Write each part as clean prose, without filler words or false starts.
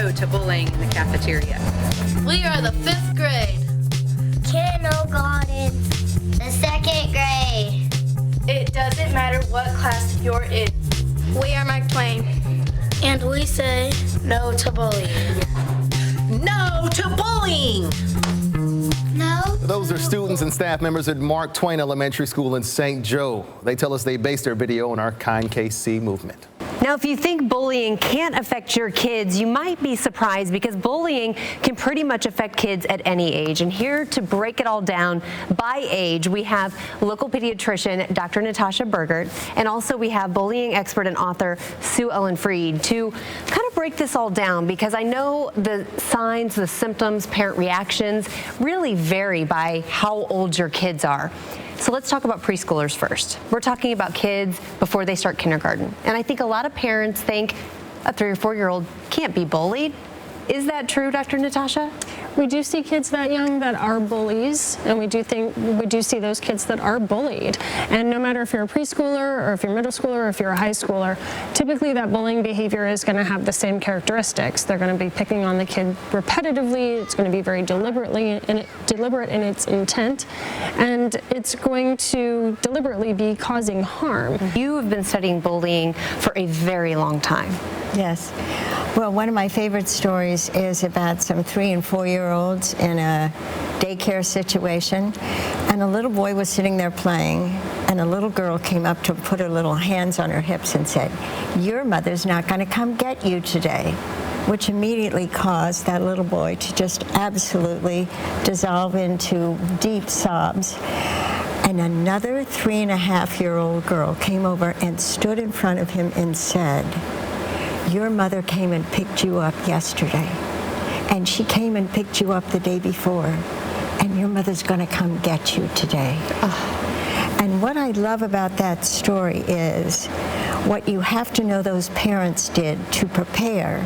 no to bullying in the cafeteria. We are the 5th grade. Kindergarten. The 2nd grade. It doesn't matter what class you're in. We are Mark Twain. And we say no to bullying. No to bullying! No. Those are students and staff members at Mark Twain Elementary School in St. Joe. They tell us they based their video on our Kind KC movement. Now, if you think bullying can't affect your kids, you might be surprised because bullying can pretty much affect kids at any age. And here to break it all down by age, we have local pediatrician Dr. Natasha Bergert, and also we have bullying expert and author Sue Ellen Freed to kind of break this all down, because I know the signs, the symptoms, parent reactions really vary by how old your kids are. So let's talk about preschoolers first. We're talking about kids before they start kindergarten. And I think a lot of parents think a 3 or 4-year-old can't be bullied. Is that true, Dr. Natasha? We do see kids that young that are bullies, and we do see those kids that are bullied. And no matter if you're a preschooler or if you're middle schooler or if you're a high schooler, typically that bullying behavior is going to have the same characteristics. They're going to be picking on the kid repetitively. It's going to be very deliberate in its intent, and it's going to deliberately be causing harm. You have been studying bullying for a very long time. Yes. Well, one of my favorite stories is about some 3 and 4-year-olds in a daycare situation, and a little boy was sitting there playing, and a little girl came up to put her little hands on her hips and said, "Your mother's not going to come get you today," which immediately caused that little boy to just absolutely dissolve into deep sobs. And another 3.5-year-old girl came over and stood in front of him and said, "Your mother came and picked you up yesterday, and she came and picked you up the day before, and your mother's going to come get you today." And what I love about that story is what you have to know those parents did to prepare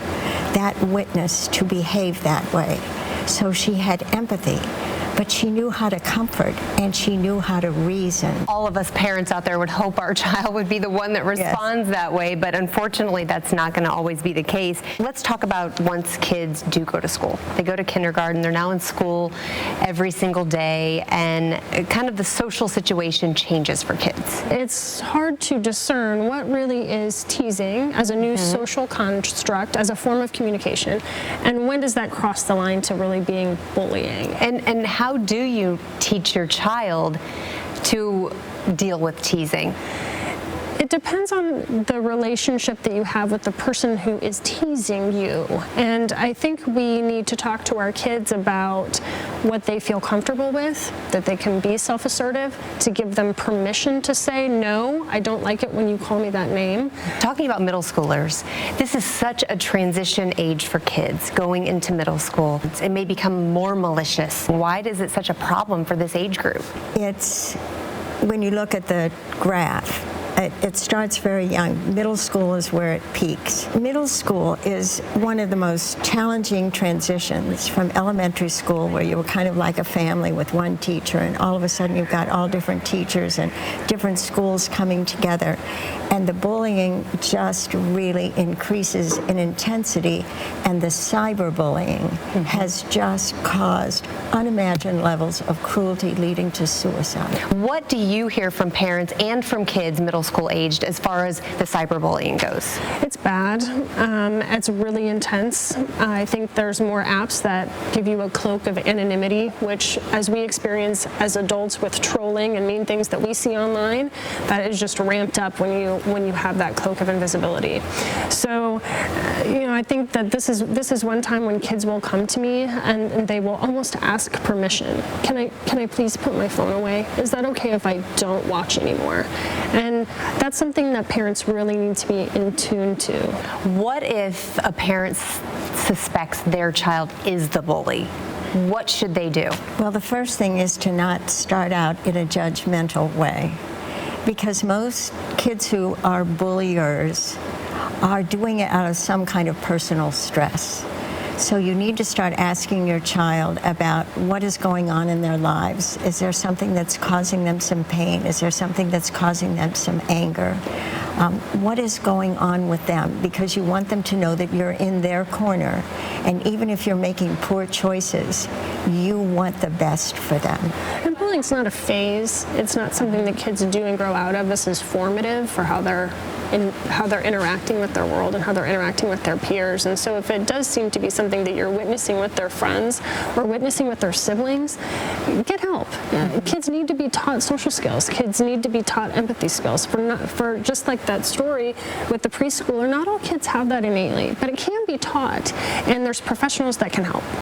that witness to behave that way. So she had empathy, but she knew how to comfort, and she knew how to reason. All of us parents out there would hope our child would be the one that responds that way, but unfortunately that's not going to always be the case. Let's talk about once kids do go to school. They go to kindergarten, they're now in school every single day, and kind of the social situation changes for kids. It's hard to discern what really is teasing as a new social construct, as a form of communication, and when does that cross the line to really being bullying. And how do you teach your child to deal with teasing? It depends on the relationship that you have with the person who is teasing you. And I think we need to talk to our kids about what they feel comfortable with, that they can be self-assertive, to give them permission to say, "No, I don't like it when you call me that name." Talking about middle schoolers, this is such a transition age for kids going into middle school. It may become more malicious. Why is it such a problem for this age group? It's, when you look at the graph, it starts very young. Middle school is where it peaks. Middle school is one of the most challenging transitions from elementary school, where you were kind of like a family with one teacher, and all of a sudden you've got all different teachers and different schools coming together. And the bullying just really increases in intensity, and the cyberbullying has just caused unimagined levels of cruelty leading to suicide. What do you hear from parents and from kids middle school aged as far as the cyberbullying goes? It's bad. It's really intense. I think there's more apps that give you a cloak of anonymity, which, as we experience as adults with trolling and mean things that we see online, that is just ramped up when you have that cloak of invisibility. So, I think that this is one time when kids will come to me and they will almost ask permission. Can I please put my phone away? Is that okay if I don't watch anymore? And that's something that parents really need to be in tune to. What if a parent suspects their child is the bully? What should they do? Well, the first thing is to not start out in a judgmental way, because most kids who are bulliers are doing it out of some kind of personal stress. So you need to start asking your child about what is going on in their lives. Is there something that's causing them some pain? Is there something that's causing them some anger? what is going on with them, because you want them to know that you're in their corner. And even if you're making poor choices, you want the best for them. And bullying's not a phase. It's not something that kids do and grow out of. This is formative for how they're interacting with their world and how they're interacting with their peers. And so if it does seem to be something that you're witnessing with their friends or witnessing with their siblings, get help. Kids need to be taught social skills. Kids need to be taught empathy skills. For just like that story with the preschooler, not all kids have that innately, but it can be taught, and there's professionals that can help.